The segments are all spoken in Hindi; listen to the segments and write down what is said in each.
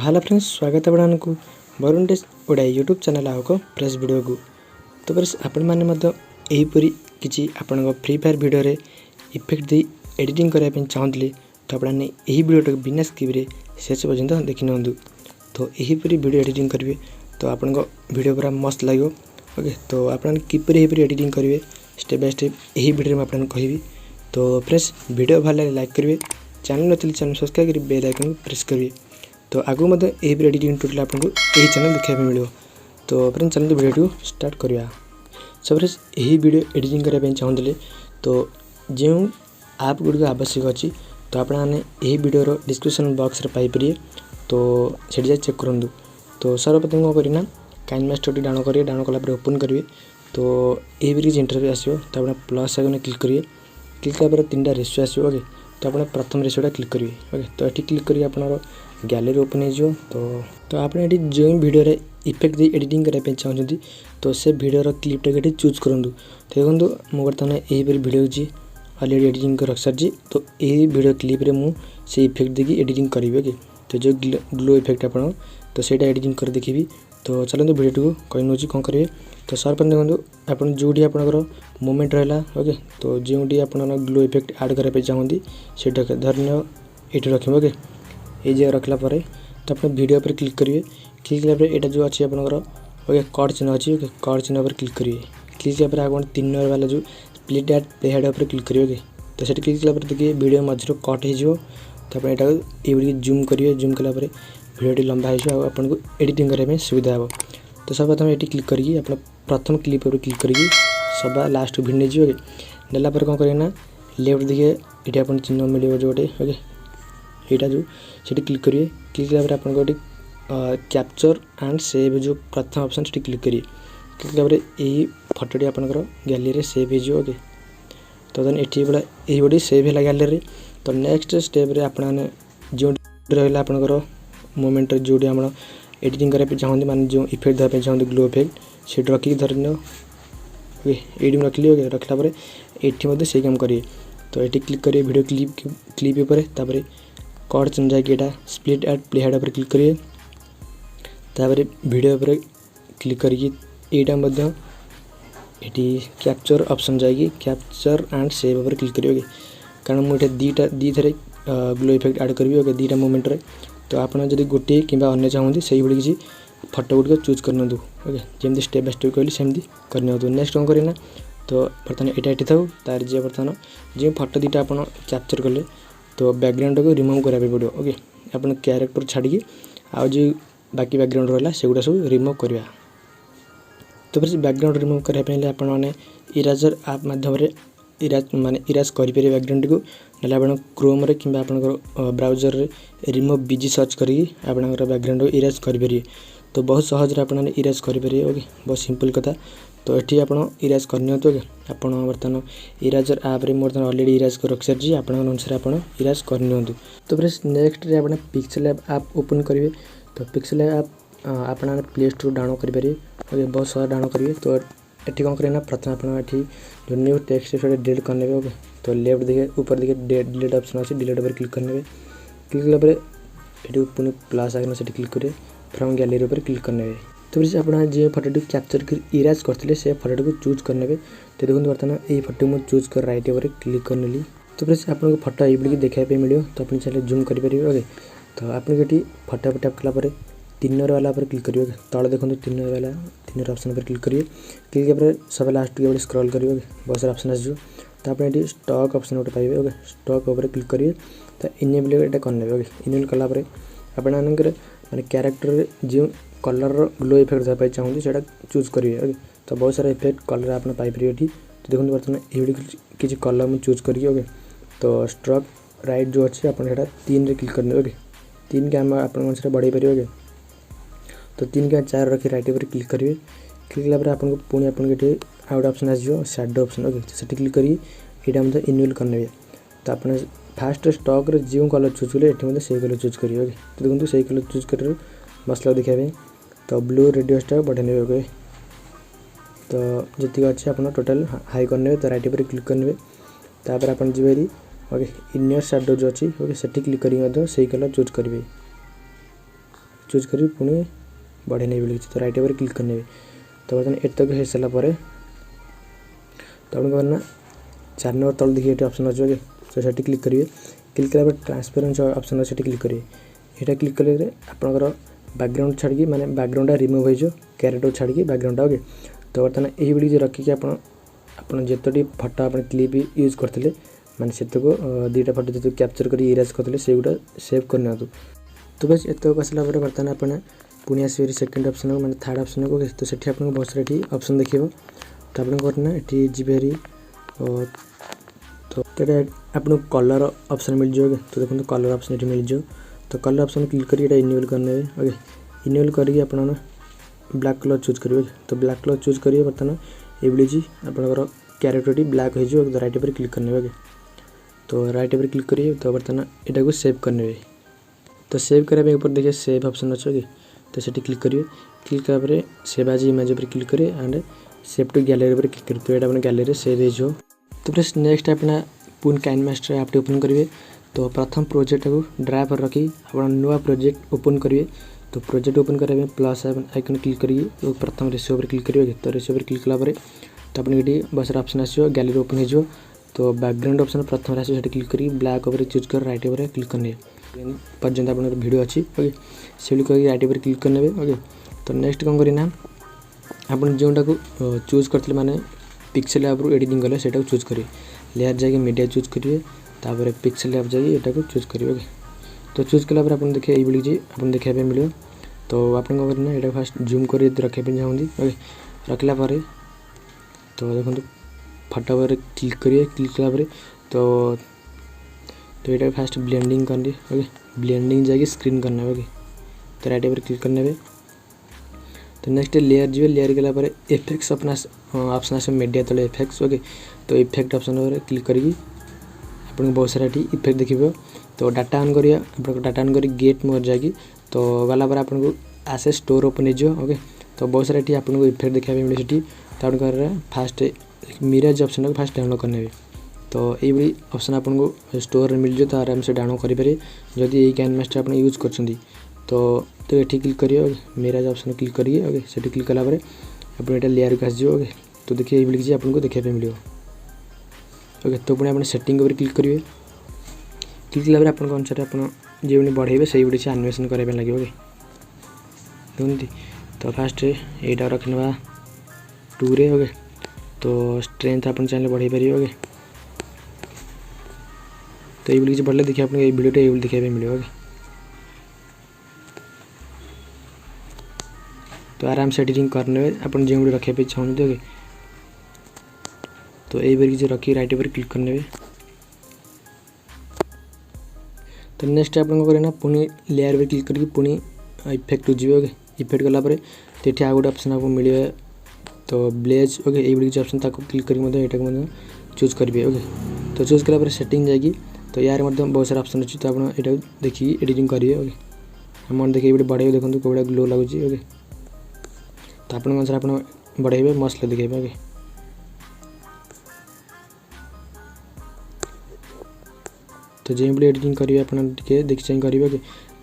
हेलो फ्रेंड्स, स्वागत है आपको Barun tech Odia YouTube channel आउ को फ्रेश वीडियो को। तो फ्रेंड्स आपण माने मध्य एहीपरी किछि आपन फ्री फायर वीडियो रे इफेक्ट दे एडिटिंग करबा पे चाहतले तो आपण ने एही वीडियो बिना स्किप रे शेष पर्यंत देखि नंदु। तो एहीपरी वीडियो एडिटिंग करिवे तो आपन वीडियो पूरा मस्त लागो। ओके, तो आपण किपरि एहीपरी एडिटिंग करिवे स्टेप बाय स्टेप एही वीडियो में आपन कहिबी। तो फ्रेंड्स वीडियो भल लागे लाइक करिवे, चैनल नथिले चैनल सब्सक्राइब करि बेल आइकन प्रेस करिवे। तो आगु मध्य एही एडिटिंग ट्यूटोरियल आपको यही चैनल देखा मिलो। तो फ्रेंड्स चैनल वीडियो स्टार्ट करिया। सो फ्रेंड्स यही वीडियो एडिटिंग करबा चाहूले तो जो ऐप गुड आवश्यक अच्छी तो आपने यही वीडियो डिस्क्रिप्शन बॉक्स रे पाई परिए। तो सेठी जा चेक करंदु। तो सर्वप्रथम कौन करना काइनमास्टर डाउन करिए, डाउन कला ओपन करिए। तो ये भी इंटरव्यू आसो तो आप प्लस आइकन क्लिक करिए। क्लिक कला तीन रेशियो आसो। ओके, तो आप प्रथम रेशियोटा क्लिक करिए। ओके, तो ये क्लिक करिए आप गैलरी ओपन हो। तो आप जो वीडियो रे इफेक्ट दे एडिटिंग करने चाहते तो से वीडियो क्लिपटा ये चूज करूँ। तो देखो मुझे बर्तमान यही वीडियो ऑलरेडी एडिटिंग कर रख सारी। तो यही वीडियो क्लिप रे मुझे इफेक्ट देखिए एडिटिंग करी। ओके, तो जो ग्लो इफेक्ट आप तो सहीटा एडिटिंग कर देखी। तो चलते वीडियो को कही नौ कौन करेंगे। तो सर्वप्रथम देखो आप जोटी आपंकर मोमेंट रहा। ओके, तो जोटी आप ग्लो इफेक्ट ऐड करने चाहती से धरन ये रखें। ओके, ये जगह रखला तो आप वीडियो पर क्लिक करेंगे। क्लिक कला यहाँ जो अच्छी आपंकर ओके कट चिन्ह अच्छी। ओके, कट चिन्ह पर क्लिक करेंगे। क्लिक कला आप 3 नंबर वाला जो स्प्लिट एड प्ले हेड पर क्लिक करेंगे। ओके, तो से क्लिक कला देखिए वीडियो मझे कट हो। तो आप ये जूम करेंगे। जूम कला वीडियो लंबा हो आपको एडिटिंग करने सुविधा हो। तो सर्वप्रथम ये क्लिक करी आप प्रथम क्लिप पर क्लिक करी सभा लास्ट भिड़ जी। नेला कौन करें लेफ्ट देखिए ये आप चिन्ह मिले जो गोटे। ओके, यहाँ जो से क्लिक करेंगे। क्लिक कला आप कैप्चर एंड सेव जो प्रथम ऑप्शन से क्लिक करिए। क्लिक कला यही फटोटी आपंकर गैलरी सेव हो। ओके, तो देन ये बड़ा यही बड़ी सेव है गैलरी। तो नेक्स्ट स्टेप आपने जो रहा आपंकर मोमेंट जोटी आप एडिटिंग करने चाहते माने जो इफेक्ट देवाई चाहते ग्लो इफेक्ट से रखिक धरन। ओके, ये रखिली। ओके, रखला ये से काम करिए। तो ये क्लिक करिए वीडियो क्लिप उपर कट चिन्ह जाए स्प्लिट एड प्ले हेड पर क्लिक करिए। तापर वीडियो पर क्लिक करिए यहाँ कैप्चर ऑप्शन जाएगी कैप्चर एंड सेव पर क्लिक करिए। कारण मुझे दी थे ग्लो इफेक्ट ऐड करी। ओके, दीटा मोमेंट रे तो आप जब गोटे कि अन्य चाहते से किसी फटो गुड़िक चूज करनी। ओके, जमी स्टेप बाय स्टेप कहली सेमती करनी। नेक्स्ट कौन करें तो बर्तमान यहाँ था तार जी बर्तमान जो फटो दीटा आप कैप्चर कले तो बैकग्राउंड को रिमूव कराया पड़ो। ओके, आप कैरेक्टर छाड़ी आज जो बाकी बैकग्राउंड रहा से गुड़ा सब रिमूव करवा। तो फिर बैकग्राउंड रिमूव करने आपने इरेजर आप माध्यम माने इरेज करेंगे बैकग्राउंड को। ना आप क्रोम रे कि आपंकर ब्राउजर रे रिमूव बीजी सर्च करी आपंकर बैकग्राउंड को इरेज करेंगे। तो बहुत सहज आपने इरेज करेंगे। ओके, बहुत सिंपल कथा। तो ये आप इरेज करनी। ओके, आप बर्तमान इरेजर आप बर्तमान ऑलरेडी इरेज कर रख सारी आप अनुसार आप इरेज करनी। तो फिर नेक्स्ट आप पिक्सेलैब आप ओपन करेंगे। तो पिक्सेलैब आप प्ले स्टोर डाउन करेंगे। ओके, बहुत सहज डाउन करेंगे। तो ये कौन करें प्रथम आप जो न्यू टेक्स्ट है डिलीट करने। ओके, तो लेफ्ट देखिए ऊपर देखिए डिलीट ऑप्शन अच्छी डिलीट पर क्लिक करने। क्लिक कला ये पुणी प्लस आइकन से क्लिक करेंगे फ्रॉम गैलरी पर क्लिक करने। तो फिर आप जो फटोटी कैप्चर कर इरेज करते से फटोटी को चूज करने। तो देखो बर्तमान ये फटो मुझे चूज कर राइट पर क्लिक करने। तो फिर आपको फटो ये देखा मिले तो आप चले जूम करेंगे। ओके, तो आपको ये फटो पर टैप कला 3 नंबर वाला पर क्लिक करिए। तले देखो 3 नंबर वाला 3 नंबर ऑप्शन पर क्लिक करिए। क्लिक कर सब लास्ट के स्क्रॉल करिए। बहुत सारा ऑप्शन आसो तो आप स्टॉक ऑप्शन गोटे पाइबे। ओके, स्टॉक उपर क्लिक करिए। तो इनेबल ये करने। ओके, इनेबल कला आपंकर माने कैरेक्टर जो कलर ग्लो इफेक्ट देवाई चाहते से चूज करेंगे। ओके, तो बहुत सारा इफेक्ट कलर आप पाइपर। तो देखो बर्तमान ये किसी कलर मुझे चूज करिए। ओके, तो स्ट्रोक राइट जो अच्छे आप 3 रे क्लिक करने। ओके, 3 के आम आप बढ़ाई पारे। ओके, तो 3 के 4 रखी राइट पर क्लिक करेंगे। क्लिक कला आपको पुणी आपको ये आउट ऑप्शन आसो शैडो ऑप्शन। ओके, तो से क्लिक करी यहाँ इनेबल करने। तो आप फास्ट स्टॉक रे जो कलर चूज करेंगे ये से कलर चूज करेंगे। ओके, तो देखो से कलर चूज कर मसला देखापी तो ब्लू रेडियसटा बढ़े ने। ओके, तो जी अच्छे आप टोटाल हाई करने। तो राइट पर क्लिक करने तापर आप जी। ओके, इनर शैडो जो अच्छी। ओके, से क्लिक कर से कलर चूज करेंगे। चूज करी पुणी बढ़े नहीं बोली तो राइट ओवर क्लिक करने तो बर्तमान एतक हो सारा पर तो आप करना 4 नंबर तल देखिए ये ऑप्शन अच्छे तो से क्लिक करेंगे क्लिक कला ट्रांसपेरेंट ऑप्शन अच्छे क्लिक करेंगे यहाँ क्लिक कले आपंकर बैकग्राउंड छाड़ी माने बैकग्राउंड रिमूव हो कैरेक्टर छाड़ी बैकग्राउंड ओके तो बर्तमान यही रखिक आप जितटी फटो आप क्लिप यूज करते माने से दुईटा फटो जो कैप्चर कर इरेज करते से गुटा सेव करना तो बस एत आसला बर्तमान आप पुणी आसवे सेकेंड ऑप्शन को माने थर्ड ऑप्शन को तो सेठी आपको बहुत सारा ये ऑप्शन देखिए तो आप करना ये जी भारी तो आपको कलर ऑप्शन मिल जाओगे तो देखो कलर ऑप्शन ये मिल जाओ तो कलर ऑप्शन क्लिक करिए इनेबल करने ओके इनेबल करके आप ब्लैक कलर चूज करेंगे तो ब्लैक कलर चूज करिए बर्तमान ये जी आपंकर कैरेक्टर ब्लैक हो तो राइट पर क्लिक करने ओके तो राइट पर क्लिक करिए तो बर्तमान यहाँ को सेव करने तो सेव करने ऊपर देखिए सेव ऑप्शन अच्छे कि तो से क्लिक करिए क्लिक करा सेव आज इमेज पर क्लिक करिए एंड सेव टू गैलरी पर क्लिक करिए तो यहाँ अपने गैलरी सेव हो तो फिर नेक्स्ट अपना पुन काइनमास्टर ऐप ओपन करेंगे तो प्रथम प्रोजेक्ट को ड्राइव पर रखी आप नुआ प्रोजेक्ट ओपन करेंगे तो प्रोजेक्ट ओपन करने प्लस आइकन क्लिक करिए तो प्रथम रेशियो पर क्लिक करेंगे तो रेशियो पर क्लिक कलापर तो आपने ये बहुत सारा ऑप्शन आसो गैलरी ओपन हो तो बैकग्राउंड ऑप्शन प्रथम आसो क्लिक करी ब्लैक ओवर चूज कर राइट ओवर क्लिक करने पर्यंत आप वीडियो अच्छी ओके से राइट ओवर क्लिक करने ओके तो नेक्स्ट कौन करना आप जोटा को चूज करते माने पिक्सेल ऐप एडिटिंग कले से चूज करेंगे लेयर जाके मीडिया चूज करेंगे तापर पिक्सेल ऐप जाके यहाँ चूज करेंगे ओके तो चूज कलापर आप देखिए ये जी आप देखा मिले तो आप करना यहाँ फास्ट जूम कर रखापी चाहती ओके रखला तो देखो फटो पर क्लिक करिए क्लिक कलापर तो यहाँ फास्ट ब्लेंडिंग करनी ओके ब्लेंडिंग जाके स्क्रीन करना ओके तो राइट पर क्लिक करने तो नेक्स्ट लेयर जी लेयर गलापर इफेक्ट्स अपना ऑप्शन आस मीडिया तले इफेक्ट्स ओके तो इफेक्ट ऑप्शन पर क्लिक करी आपको बहुत सारा इफेक्ट देखिए तो डाटा ऑन करिए आप डाटा ऑन कर गेट मोर जाकि तो गलापर आपको आसे स्टोर ओपन हो ओके तो बहुत सारा ये आपको इफेक्ट देखा मिले से तो आप फास्ट मिरर ऑप्शन को फास्ट डाउनलोड करने तो ये ऑप्शन आपको स्टोर मिल जाए तो आराम से डाउनलोड करेंगे जदि यही काइनमास्टर आप यूज कर तो ये क्लिक करिए मिरर ऑप्शन क्लिक करिए ओके से क्लिक कलापर आप लेयर को आसो ओके तो देखिए ये जी आपको देखा मिले ओके तो पुणी आप सेटिंग पर क्लिक करेंगे क्लिक कलापर आप अनुसार आप जो बढ़ेबे से से एनिमेशन कराया लगे ओके देखते तो फास्ट यहाँ रखना 2 रे ओके तो स्ट्रेंथ आप चाहिए बढ़े पारे ओके तो ये किसी बढ़ले देखिए आपको वीडियो ये देखा मिले ओके तो आराम से एडिटिंग करने आप जो रखापी चाहते ओके तो यही किसी रखी राइट पर क्लिक करने तो नेक्स्ट आप करना पुणी लेयर पर क्लिक करके पुणी इफेक्ट जी ओके इफेक्ट गलापर तो ये आउ गोटे ऑप्शन आपको मिले तो ब्लेज ओके ये किसी ऑप्शन क्लिक करके चूज करेंगे ओके तो चूज कलापर सेटिंग जाकि तो यार बहुत सारा ऑप्शन अच्छी तो आप यहाँ देखिए एडिटिंग करेंगे ओके अमाउंट देखिए ये बढ़े देखो कौड़ा ग्लो लगुच ओके तो आप अनुसार आप बढ़े मस्त देखे ओके तो जो एडिटिंग करेंगे आपके देखी चाहिए करेंगे ओके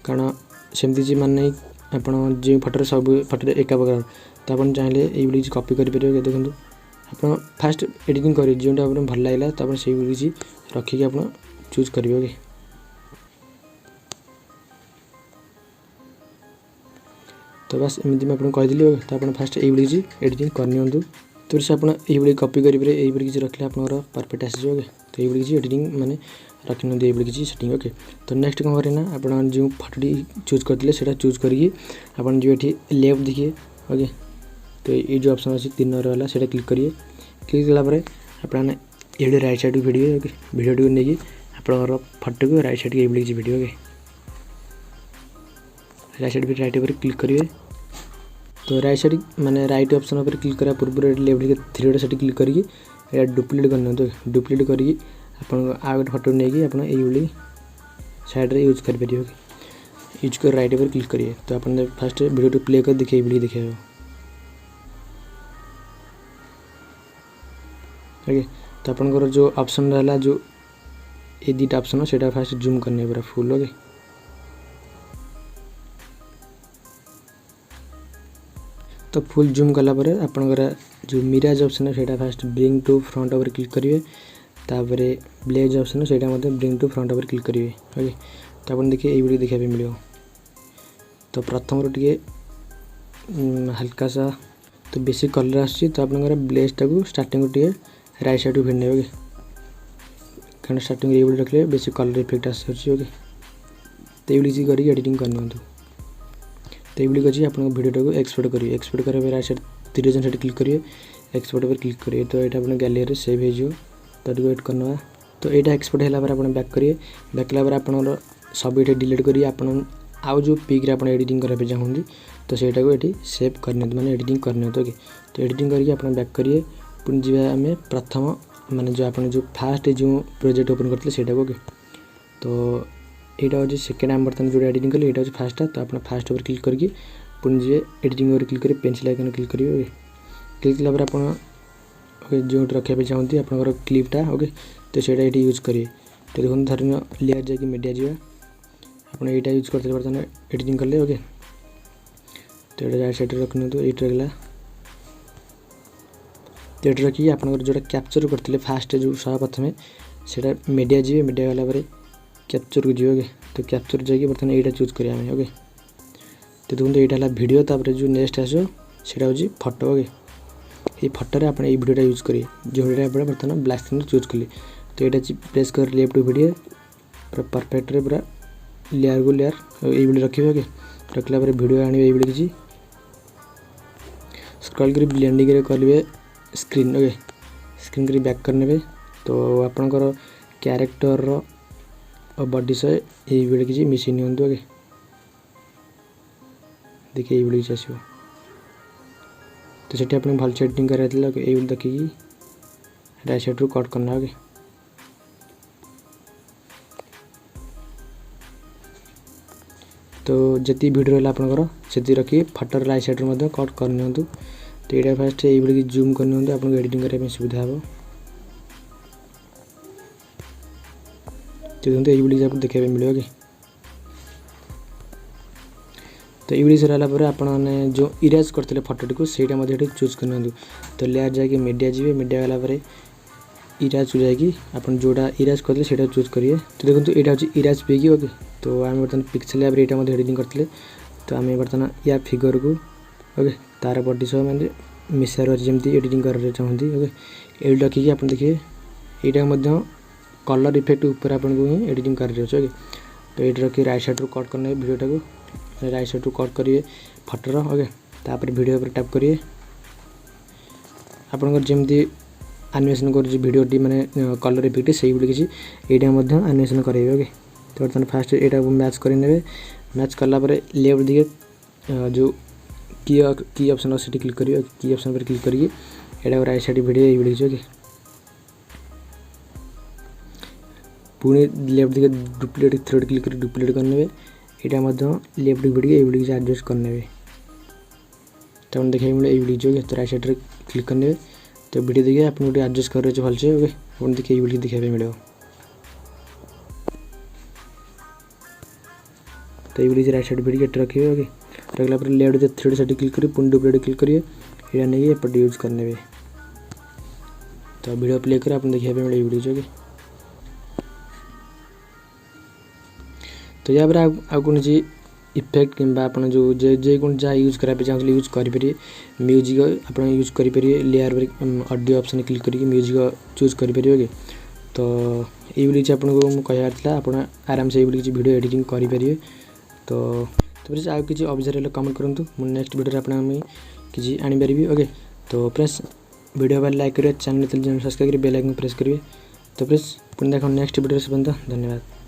कारण सेमती जी मान नहीं आप जो फटो सब फटो एका प्रकार तो आप चाहिए ये कॉपी करेंगे देखो आप फास्ट एडिटिंग करेंगे जोटा आप भल लगे तो आप से रखिक आप चूज करेंगे ओके तो बस एमती मैं आपको कहीदी तो आप फास्ट ये एडिटिंग करनी तो से आप ये कॉपी करेंगे ये किसी रखले आप परफेक्ट आसीजे ओके तो ये किसी एडिटिंग माने रखी ये किसी सेटिंग ओके तो नेक्स्ट कौन करना आप जो फटोटी चूज करते से चूज करके आप जो ये लेफ्ट देखिए ओके तो ये जो ऑप्शन अच्छी 3 नंबर वाला से क्लिक करिए क्लिक कलापर आप ये राइट साइड को भिड़िए ओके वीडियो को नहीं आप फटो को राइट साइड के ये video okay right side right पर क्लिक करेंगे तो राइट साइड माने राइट ऑप्शन पर क्लिक करा पूर्व लेफ्ट 3 से क्लिक करके डुप्लीकेट करना तो डुप्लीकेट करके आप गोटे फटो नहीं आप ये साइड यूज करेंगे यूज कर राइट पर क्लिक करिए तो आप फास्ट वीडियो प्ले कर देखिए ये देखा ओके तो आपंकर जो ऑप्शन रहा जो ये 2टा ऑप्शन से फास्ट जूम करने पूरा फुल ओके तो फुल जूम कला पर आपनकर जो मिराज ऑप्शन है सेटा fast bring to front over click करिवे तापर ब्लेज ऑप्शन है सेटा मते bring to front over click करिवे ओके तो अपन देखिए एई वीडियो देखा पे मिलियो तो प्रथम रो टिके हल्का सा तो बेसी कलर आछि तो आपनकर ब्लेज टाको स्टार्टिंग टिके राइट साइड टू भिन्ने ओके कारण स्टार्टिंग एई वीडियो रखले बेसी कलर इफेक्ट आछि ओके तो एई वीडियो करी एडिटिंग करनंतु तो ये अच्छी आप वीडियो को एक्सपोर्ट करिए एक्सपोर्ट करेंगे राइट साइड 3 साइड क्लिक करिए एक्सपोर्ट पर क्लिक करिए तो यहाँ अपने गैलरी सेव हो तो वेट करना तो यहाँ एक्सपोर्ट है आप बैक करिए बैक कलापर आप सब ये डिलीट करिए आप आउ जो पिक्रे आप एडिटिंग करने चाहते तो सहीटा को ये सेव करने माने एडिटिंग करने ओके तो एडिटिंग करके आप बैक करिए पुणी जी आम प्रथम माने जो आप जो फास्ट जो प्रोजेक्ट ओपन करते हैं ओके तो यहाँ हूँ सेकेंड आम बर्तमान जो एडिटिंग कले यहाँ हूँ फास्ट तो आप फास्ट ओवर क्लिक करके पुणी जी एडिटिंग ओवर क्लिक करेंगे पेंसिल आइकन क्लिक करेंगे क्लिक कलापर आप ओके जो रखापी चाहती आपंकर क्लिपटा ओके तो सहीटा ये यूज करेंगे तो देखो धर लेयर जाकि मीडिया जावा आप यहाँ यूज करते बर्तमान एडिटिंग कले ओके तो ये राइट साइड रखनी तो ये रहा तो ये रखिए आप जो कैप्चर करते फास्ट जो सब प्रथम से मीडिया जी मीडिया गलापर कैप्चर को जी तो कैप्चर जाकि बर्तमान यहाँ चूज करें ओके तो देखो यहाँ वीडियो तापर जो नेक्स्ट आसो सीटा हूँ फोटो ओके ये फोटो आप वीडियोटा यूज करिए जो वीडियो आप बर्तमान ब्लैक स्क्रीन चूज कले तो यहाँ प्रेस कर लेफ्ट वीडियो पूरा परफेक्ट पूरा लेयर को लेयर ये वीडियो रखिए ओके रखला वीडियो आने ये किसी स्क्रॉल कर ब्लेंडिंग करेंगे स्क्रीन ओके स्क्रीन कर बैक करने तो आपंकर क्यारेक्टर और बॉडी से ये वीडियो किसी मिसी नि ओके देखिए ये वीडियो आसो तो सेठी आपन भल से एडिटिंग कराइले ये वीडियो देखिए राइट साइड रू कट करना ओके तो जति वीडियो रहा आपंकर से रखिए फोटोर राइट साइड रू कट करनी तो ये फास्ट ये वीडियो जूम करनी आपको एडिटिंग करने सुविधा हे तो देखते ये वीडियो आपको देखा मिले ओके तो ये वीडियो रहा आपने जो इरेज करते फोटोटी को सहीटा चूज करनी तो लेयर जाकि मीडिया जी मीडिया गलापर इरेज को जाकि आप जोड़ा इरेज करते से चूज करिए तो देखो यहाँ हूँ इरेज पिक ओके तो आम बर्तमान पिक्सेलैब यहाँ एडिटिंग करते तो आम बर्तमान या फिगर को ओके तार बॉडी सब मैंने मिसार अच्छी जमी एडिटिंग कर चाहती ओके ये रखिए आप देखिए यहाँ कलर इफेक्ट ऊपर आपको ही एडिटिंग कर ओके तो ये रखिए राइट साइड रू कट करने वीडियोटा को राइट साइड रू कट करिए फोटोर ओके तापर वीडियो पर टैप करिए आपंकर जमी एनिमेशन कर वीडियोटी माने कलर इफेक्ट से किसी यहाँ एनिमेशन करेंगे ओके तो बर्तमान फास्ट यहाँ मैच करेंगे मैच कलापर लेफ्ट दिखे जो की ऑप्शन अच्छे क्लिक करिए की ऑप्शन पर क्लिक करिए यहाँ राइट साइड वीडियो ये वीडियो ओके पुणी लेफ्ट दिखे डुप्लीकेट थ्रेड क्लिक कर डुप्लीकेट करने यहाँ लेफ्ट वीडियो ये वीडियो एडजस्ट करने तो देखिए मिले ये वीडियो तो राइट साइड क्लिक करने तो वीडियो देखिए आप एडजस्ट कर भल से ओके आप देखिए ये वीडियो देखा मिले तो ये वीडियो राइट साइड वीडियो रखिए ओके रखला लेफ्ट थ्रेड साइड क्लिक करिए पुणी डुप्लीकेट क्लिक करिए यहाँ नहीं एपटे यूज करने तो वीडियो प्ले कर आप देखिए मिले ये वीडियो ओके तो या कौन इफेक्ट कि जो जे कौन जहाँ यूज कराया चाहते यूज करेंगे म्यूजिक आप यूज करेंगे लेयर ऑडियो ऑप्शन क्लिक करके म्यूजिक चूज करेंगे तो ये वीडियो आपको कहला आप आराम से ये वीडियो एडिटिंग करेंगे तो आउ कि अभिज्ञ कमेंट करूँ मुझे नेक्स्ट वीडियो आप किसी आनीपारि ओके तो प्रेस वीडियो बार लाइक करेंगे चैनल सब्सक्राइब करेंगे बेल आइकन प्रेस करेंगे तो प्रेस पुणी देख नेक्स्ट वीडियो से धन्यवाद।